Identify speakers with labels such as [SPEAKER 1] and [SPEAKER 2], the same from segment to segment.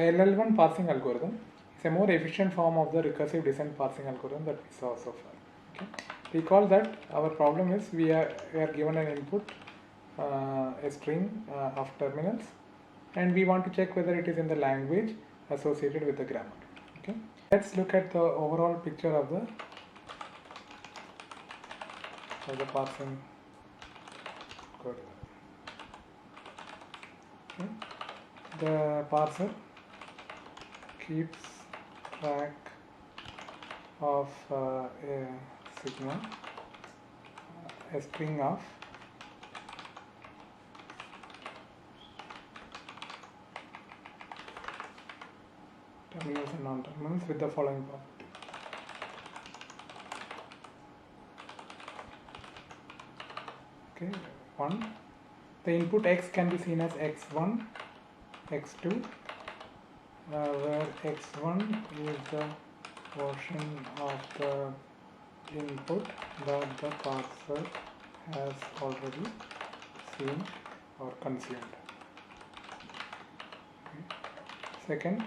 [SPEAKER 1] LL1 parsing algorithm is a more efficient form of the recursive descent parsing algorithm that we saw so far. Okay. Recall that our problem is we are given an input, a string of terminals, and we want to check whether it is in the language associated with the grammar. Okay. Let's look at the overall picture of the parsing algorithm. Okay. The parser keeps track of a sigma, a string of terminals and non-terminals with the following property. Okay, 1. The input x can be seen as x1, x2, where x1 is the portion of the input that the parser has already seen or consumed. Okay. Second,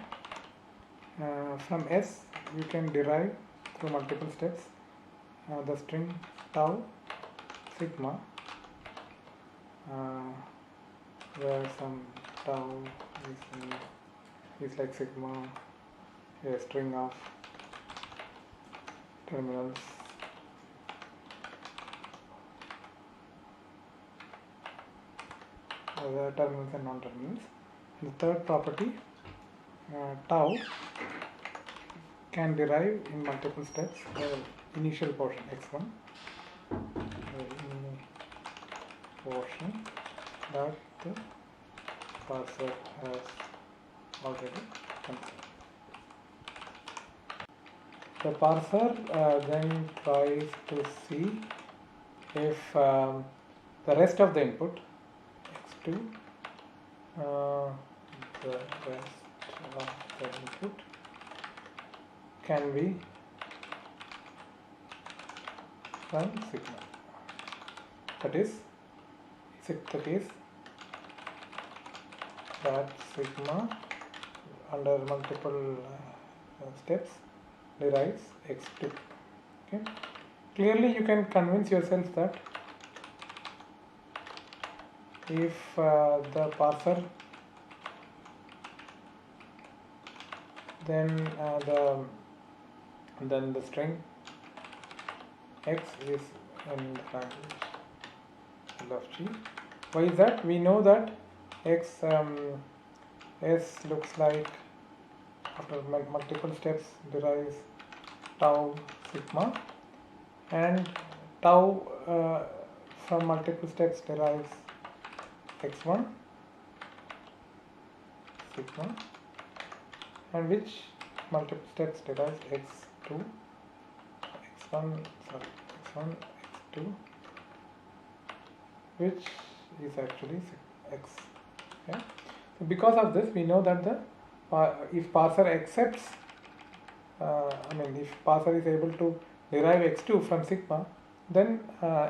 [SPEAKER 1] from S you can derive through multiple steps the string tau sigma, where some tau is like sigma, a string of terminals and non-terminals. The third property, tau can derive in multiple steps the initial portion x1, portion that the parser has already considered. The parser then tries to see if the rest of the input x2, the rest of the input can be from sigma. That is it the case that sigma under multiple steps derives x2. Okay. Clearly you can convince yourself that if the parser then the string x is in the language L of G. Why is that? We know that x S looks like after multiple steps derives tau sigma, and tau from multiple steps derives x1 sigma, and which multiple steps derives x2 x1 x2, which is actually x. Okay. So because of this we know that the if parser accepts if parser is able to derive x2 from sigma, then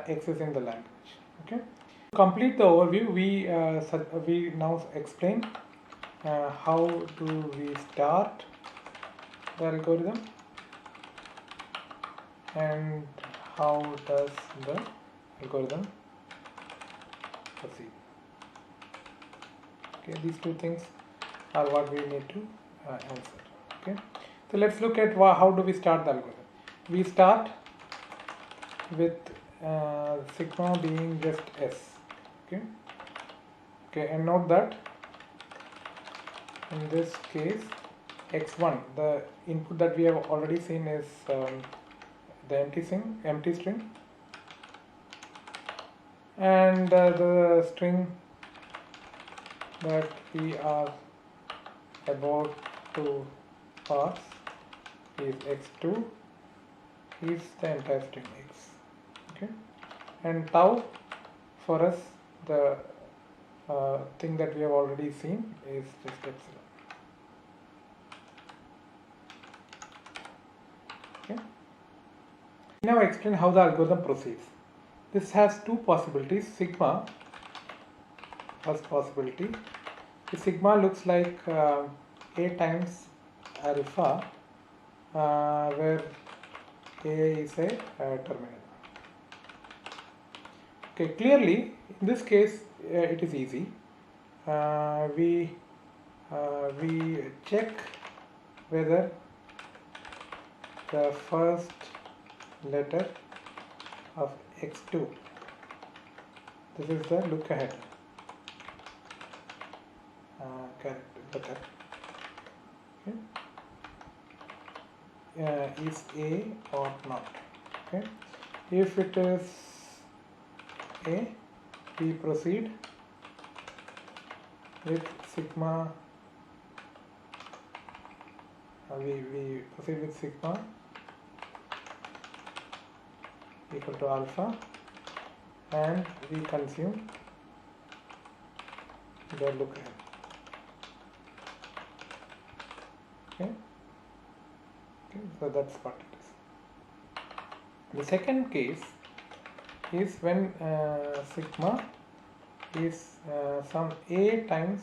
[SPEAKER 1] x is in the language. Okay. To complete the overview, we now explain how do we start the algorithm and how does the algorithm proceed. Okay, these two things are what we need to answer. Okay, so let's look at how do we start the algorithm. We start with sigma being just s. Okay, and note that in this case x1, the input that we have already seen is the empty string, and the string that we are about to parse is x2, is the entire string x. Okay, and tau for us, the thing that we have already seen, is just epsilon. Okay. Now explain how the algorithm proceeds. This has two possibilities. Sigma, first possibility, the sigma looks like A times alpha where A is a terminal. Okay, clearly in this case it is easy. We check whether the first letter of x2, this is the look ahead character letter, okay, is A or not. Okay, if it is A, we proceed with sigma, we proceed with sigma equal to alpha, and we consume the look ahead. Okay, so that's what it is. The second case is when sigma is some A times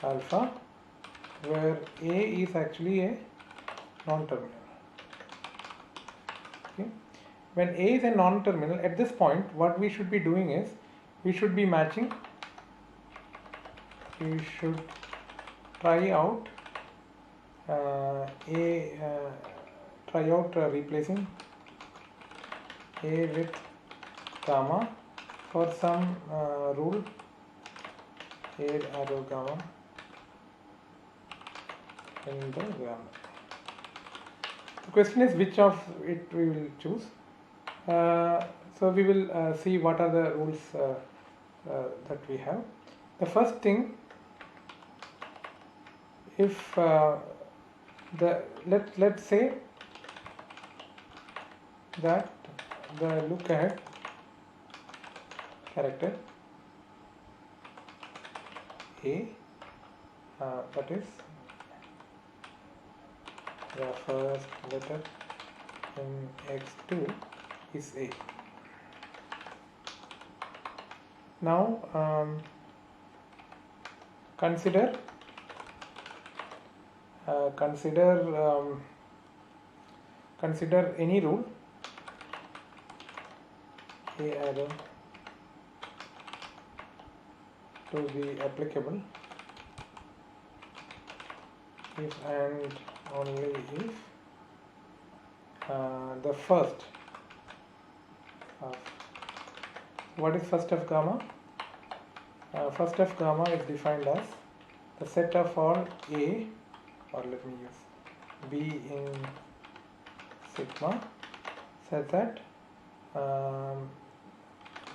[SPEAKER 1] alpha, where A is actually a non-terminal. Okay. When A is a non-terminal, at this point what we should be doing is we should be matching, we should try out replacing A with gamma for some rule, A arrow gamma in the grammar. The question is which of it we will choose. So we will see what are the rules that we have. The first thing, if let's say that the look ahead character A, that is the first letter in x2 is A. Now consider any rule, A arrow, to be applicable if and only if the first of, what is first of gamma? First of gamma is defined as the set of all A, or let me use B in sigma, such that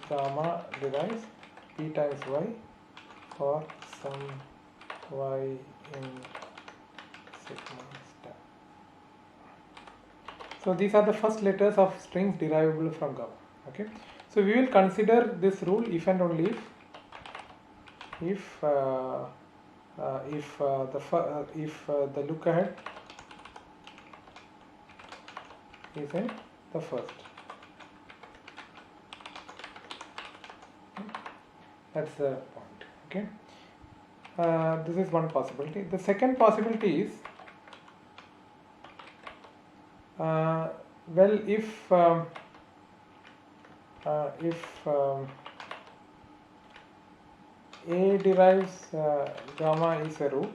[SPEAKER 1] gamma derives B times Y for some Y in sigma star. So these are the first letters of strings derivable from gamma. Okay, so we will consider this rule if and only if the look ahead is in the first. That's the point. Okay, this is one possibility. The second possibility is, well, if A derives gamma is a rule,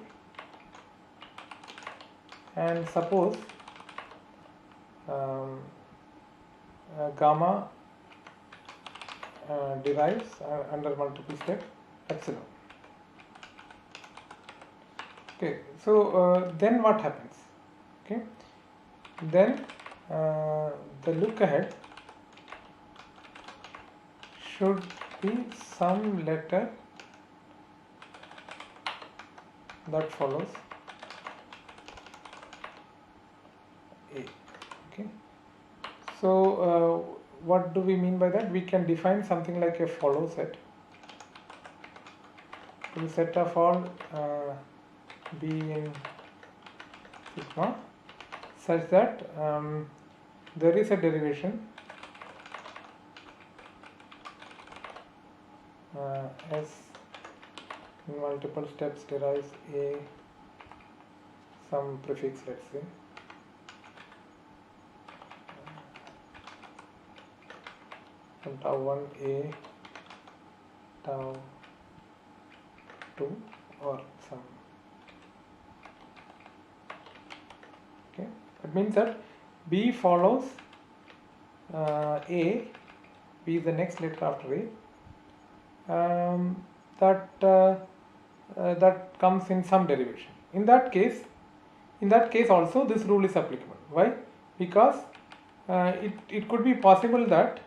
[SPEAKER 1] and suppose gamma derives under multiple step epsilon. Okay, so then what happens? Okay, then the look ahead should be some letter that follows A. Okay, so what do we mean by that? We can define something like a follow set. The set of all B in sigma such that there is a derivation S in multiple steps derives A some prefix, let's say. From tau 1 A, tau 2, or some. Okay, that means that B follows A, B is the next letter after A. That comes in some derivation. In that case also this rule is applicable. Why? Because it could be possible that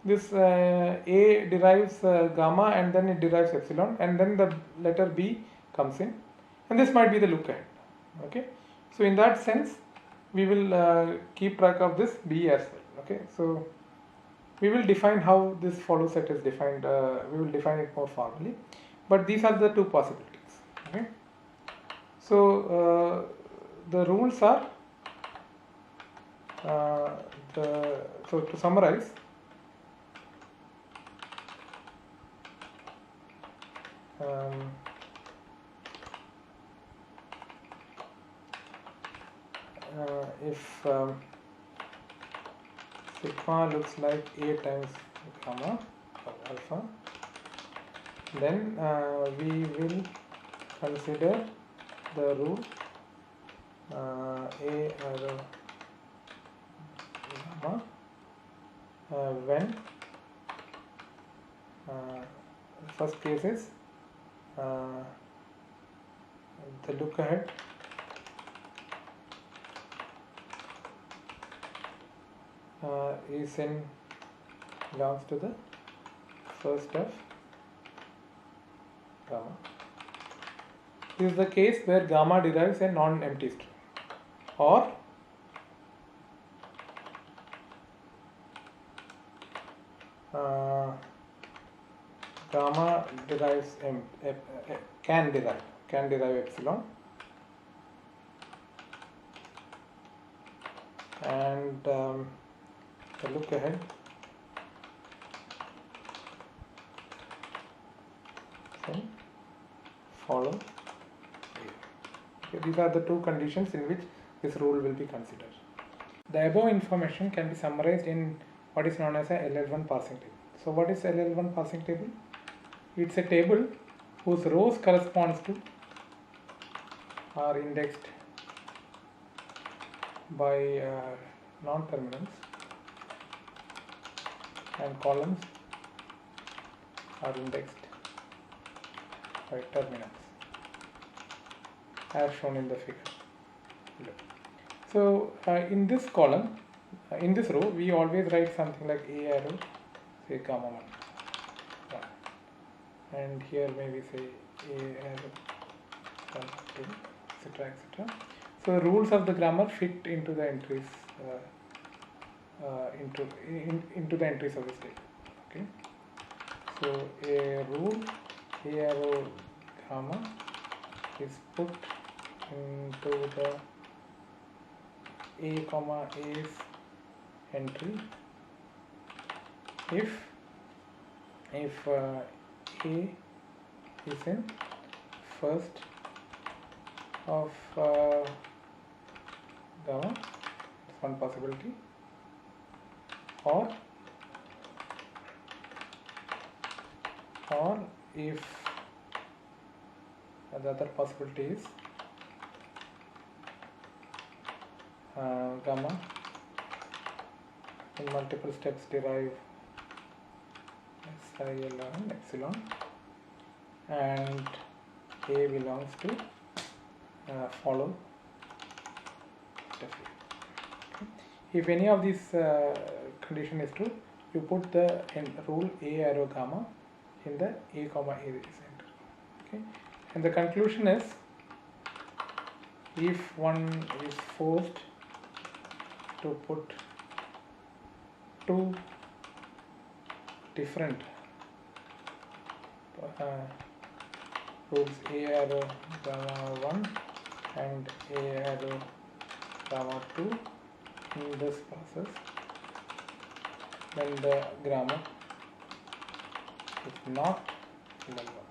[SPEAKER 1] this A derives gamma and then it derives epsilon, and then the letter B comes in, and this might be the look ahead. Okay, so in that sense we will keep track of this B as well. Okay, so we will define how this follow set is defined. We will define it more formally, but these are the two possibilities. Okay, so the rules are so to summarize, if sigma looks like A times gamma or alpha, then we will consider the rule A arrow gamma when first case is the look ahead belongs to the first of gamma. This is the case where gamma derives a non-empty string, or gamma derives can derive epsilon, and the look ahead follow. Okay, these are the two conditions in which this rule will be considered. The above information can be summarized in what is known as a Ll1 parsing table. So what is Ll1 parsing table? It's a table whose rows corresponds to are indexed by non-terminals and columns are indexed by terminals, as shown in the figure below. So in this column, in this row, we always write something like A arrow, say gamma 1, and here maybe say A arrow gamma 2, etc., etc. So the rules of the grammar fit into the entries into the entries of this table. Okay, so a rule A arrow gamma is put into the A comma A's entry if A is in first of gamma, that's one possibility, or if the other possibility is gamma in multiple steps derive Ll1 epsilon, and A belongs to follow definitely. Okay. If any of these condition is true, you put the rule A arrow gamma in the A comma A center. Okay, and the conclusion is, if one is forced to put two different rules A arrow gamma 1 and A arrow gamma 2 in this process, then the grammar is not Ll1.